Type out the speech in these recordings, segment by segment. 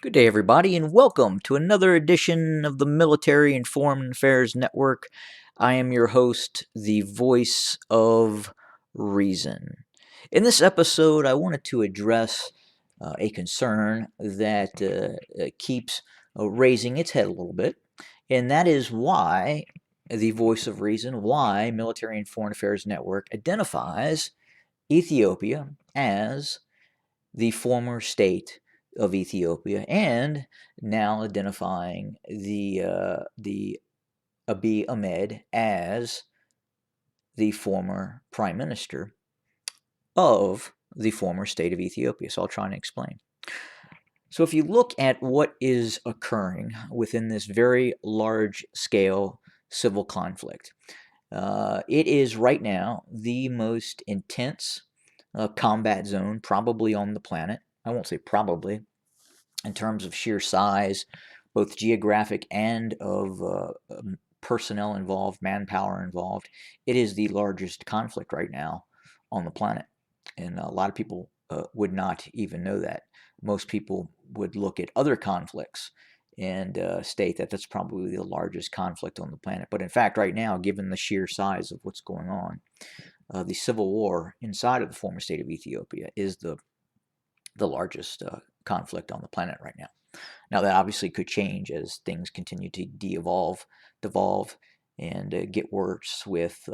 Good day, everybody, and welcome to another edition of the Military and Foreign Affairs Network. I am your host, the voice of reason. In this episode, I wanted to address a concern that keeps raising its head a little bit, and that is why the voice of reason, why Military and Foreign Affairs Network identifies Ethiopia as the former state of Ethiopia, and now identifying the Abiy Ahmed as the former prime minister of the former state of Ethiopia. So I'll try and explain. So if you look at what is occurring within this very large scale civil conflict, it is right now the most intense combat zone probably on the planet. I won't say probably, in terms of sheer size, both geographic and of personnel involved, manpower involved. It is the largest conflict right now on the planet. And a lot of people would not even know that. Most people would look at other conflicts and state that that's probably the largest conflict on the planet. But in fact, right now, given the sheer size of what's going on, the civil war inside of the former state of Ethiopia is the largest conflict on the planet right now. Now, that obviously could change as things continue to devolve, and get worse with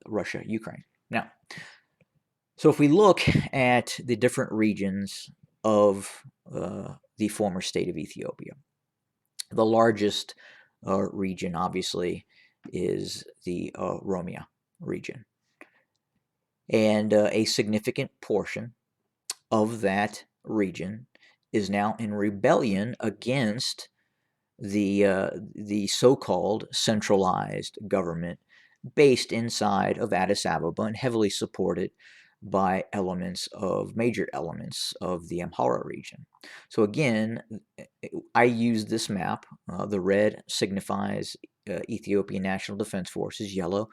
Russia, Ukraine. Now, so if we look at the different regions of the former state of Ethiopia, the largest region, obviously, is the Oromia region. And a significant portion of that region is now in rebellion against the so-called centralized government based inside of Addis Ababa and heavily supported by major elements of the Amhara region. So again, I use this map. The red signifies Ethiopian National Defense Forces, yellow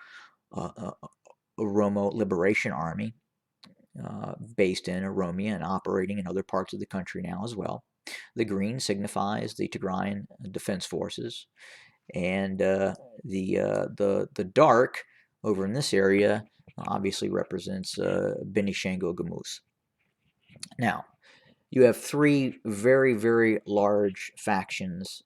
Oromo Liberation Army, based in Oromia and operating in other parts of the country now as well. The green signifies the Tigrayan Defense Forces, and the dark over in this area obviously represents Benishangul Gumuz. Now, you have three very, very large factions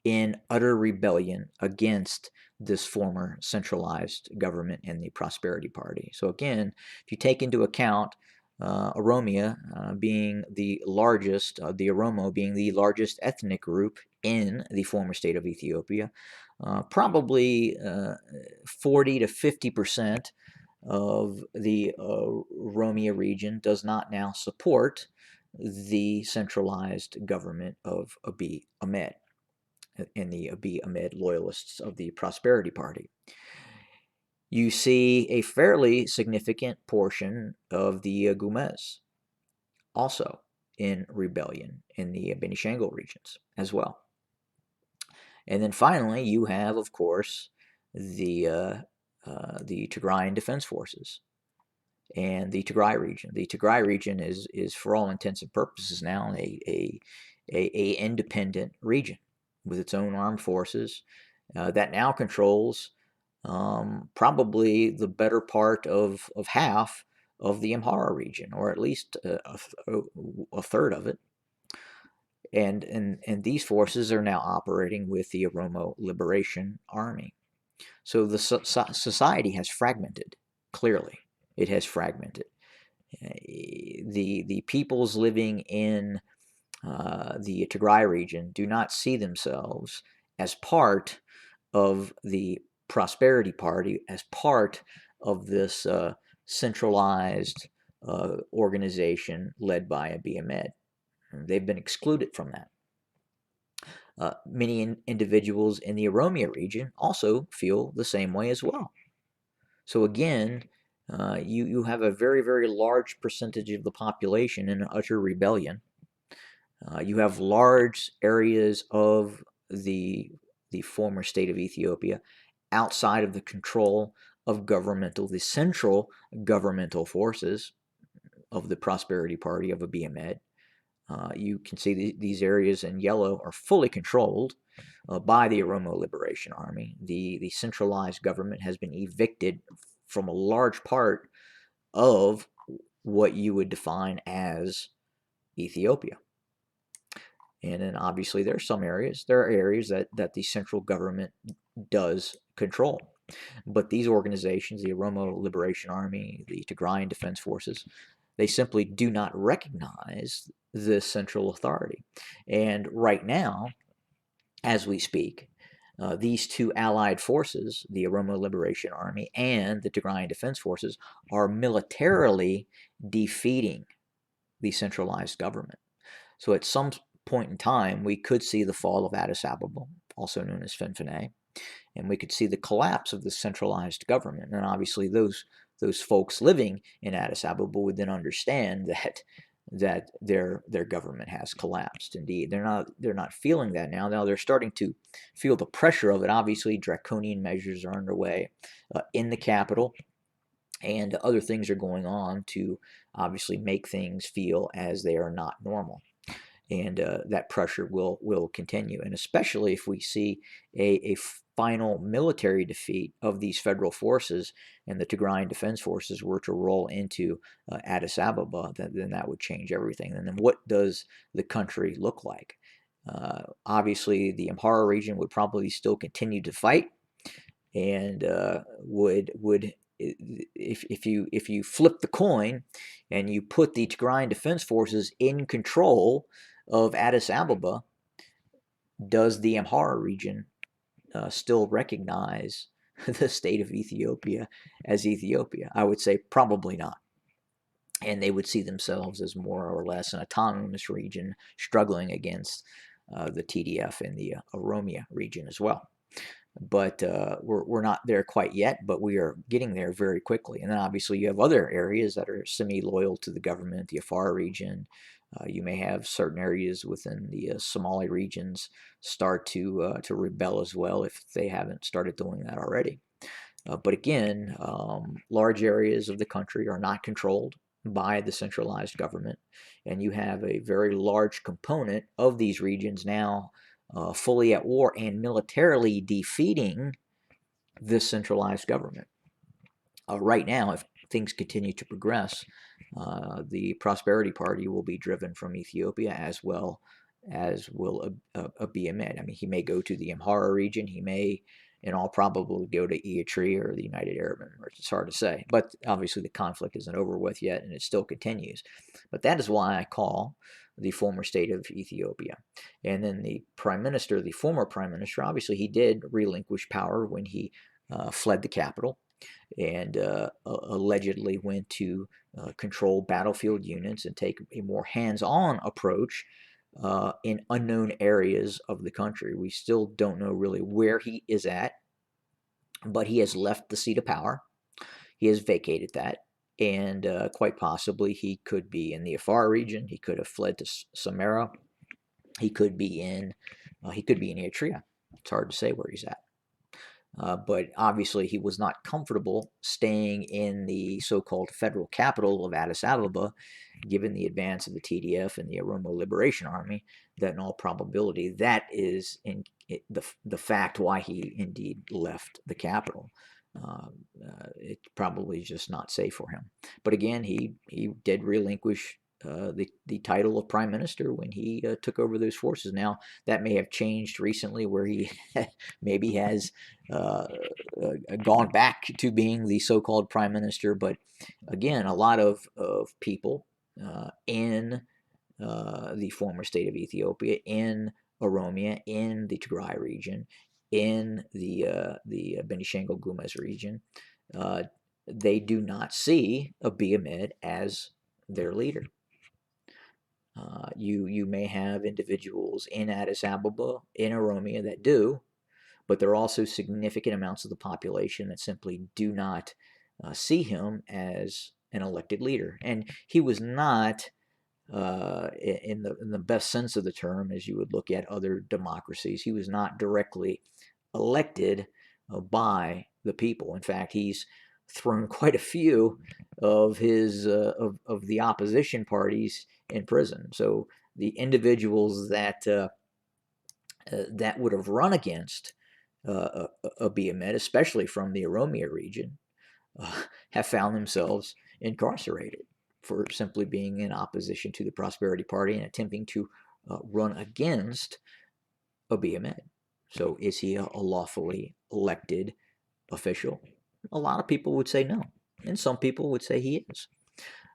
in utter rebellion against this former centralized government and the Prosperity Party. So again, if you take into account Oromia being the largest, the Oromo being the largest ethnic group in the former state of Ethiopia, probably 40 to 50% of the Oromia region does not now support the centralized government of Abiy Ahmed and the Abiy Ahmed loyalists of the Prosperity Party. You see a fairly significant portion of the Gumez also in rebellion in the Benishangul regions as well. And then finally, you have, of course, the Tigrayan Defense Forces and the Tigray region. The Tigray region is for all intents and purposes now a independent region with its own armed forces that now controls probably the better part of half of the Amhara region, or at least a third of it. And these forces are now operating with the Oromo Liberation Army. So the society has fragmented, clearly. It has fragmented. The peoples living in the Tigray region do not see themselves as part of the Prosperity Party, as part of this centralized organization led by Abiy Ahmed. They've been excluded from that. Many individuals in the Oromia region also feel the same way as well. So again, you have a very, very large percentage of the population in utter rebellion. You have large areas of the former state of Ethiopia outside of the control of the central governmental forces of the Prosperity Party of Abiy Ahmed. You can see these areas in yellow are fully controlled by the Oromo Liberation Army. The centralized government has been evicted from a large part of what you would define as Ethiopia. And then obviously there are areas that the central government does control. But these organizations, the Oromo Liberation Army, the Tigrayan Defense Forces, they simply do not recognize this central authority. And right now, as we speak, these two allied forces, the Oromo Liberation Army and the Tigrayan Defense Forces, are militarily defeating the centralized government. So at some point in time, we could see the fall of Addis Ababa, also known as Fenfene, and we could see the collapse of the centralized government. And obviously, those folks living in Addis Ababa would then understand that their government has collapsed. Indeed, they're not feeling that now. Now they're starting to feel the pressure of it. Obviously, draconian measures are underway in the capital, and other things are going on to obviously make things feel as they are not normal. And that pressure will continue, and especially if we see a final military defeat of these federal forces and the Tigrayan Defense Forces were to roll into Addis Ababa, then that would change everything. And then what does the country look like? Obviously, the Amhara region would probably still continue to fight, and would if you flip the coin and you put the Tigrayan Defense Forces in control of Addis Ababa, does the Amhara region still recognize the state of Ethiopia as Ethiopia? I would say probably not. And they would see themselves as more or less an autonomous region struggling against the TDF and the Oromia region as well. But we're not there quite yet, but we are getting there very quickly. And then obviously you have other areas that are semi-loyal to the government, the Afar region. You may have certain areas within the Somali regions start to rebel as well if they haven't started doing that already. But again, large areas of the country are not controlled by the centralized government, and you have a very large component of these regions now fully at war and militarily defeating this centralized government. Right now, if things continue to progress, the Prosperity Party will be driven from Ethiopia as well as will Abiy Ahmed. I mean, he may go to the Amhara region. He may, in all probability, go to Eritrea or the United Arab Emirates. It's hard to say. But obviously, the conflict isn't over with yet, and it still continues. But that is why I call the former state of Ethiopia. And then the prime minister, the former prime minister, obviously, he did relinquish power when he fled the capital and allegedly went to control battlefield units and take a more hands-on approach in unknown areas of the country. We still don't know really where he is at, but he has left the seat of power. He has vacated that, and quite possibly he could be in the Afar region. He could have fled to Samara. He could be in Eritrea. It's hard to say where he's at. But obviously he was not comfortable staying in the so-called federal capital of Addis Ababa, given the advance of the TDF and the Oromo Liberation Army, that in all probability that is the fact why he indeed left the capital. It's probably just not safe for him. But again, he did relinquish the title of prime minister when he took over those forces. Now, that may have changed recently where he maybe has gone back to being the so-called prime minister. But again, a lot of people in the former state of Ethiopia, in Oromia, in the Tigray region, in the Benishangul Gumuz region, they do not see Abiy Ahmed as their leader. You may have individuals in Addis Ababa, in Oromia that do, but there are also significant amounts of the population that simply do not see him as an elected leader. And he was not, in the best sense of the term, as you would look at other democracies, he was not directly elected by the people. In fact, he's thrown quite a few of his of the opposition parties in prison. So the individuals that that would have run against Abiy Ahmed, especially from the Oromia region, have found themselves incarcerated for simply being in opposition to the Prosperity Party and attempting to run against Abiy Ahmed. So is he a lawfully elected official? A lot of people would say no, and some people would say he is.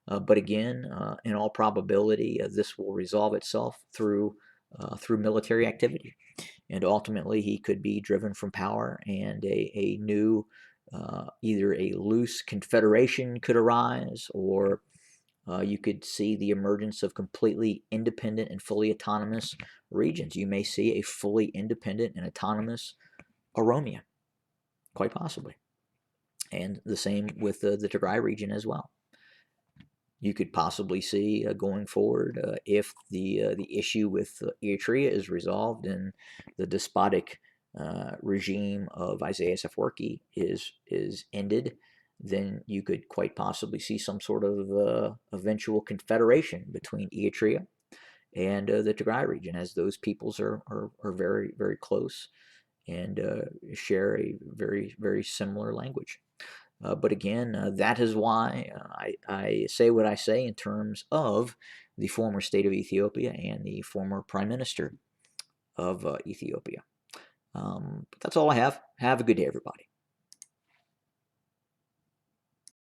But again, in all probability, this will resolve itself through military activity, and ultimately he could be driven from power, and a new either a loose confederation could arise, or you could see the emergence of completely independent and fully autonomous regions. You may see a fully independent and autonomous Oromia, quite possibly, and the same with the Tigray region as well. You could possibly see going forward, if the issue with Eritrea is resolved and the despotic regime of Isaias Afwerki is ended, then you could quite possibly see some sort of eventual confederation between Eritrea and the Tigray region, as those peoples are very, very close and share a very, very similar language. But again, that is why I say what I say in terms of the former state of Ethiopia and the former prime minister of Ethiopia. But that's all I have. Have a good day, everybody.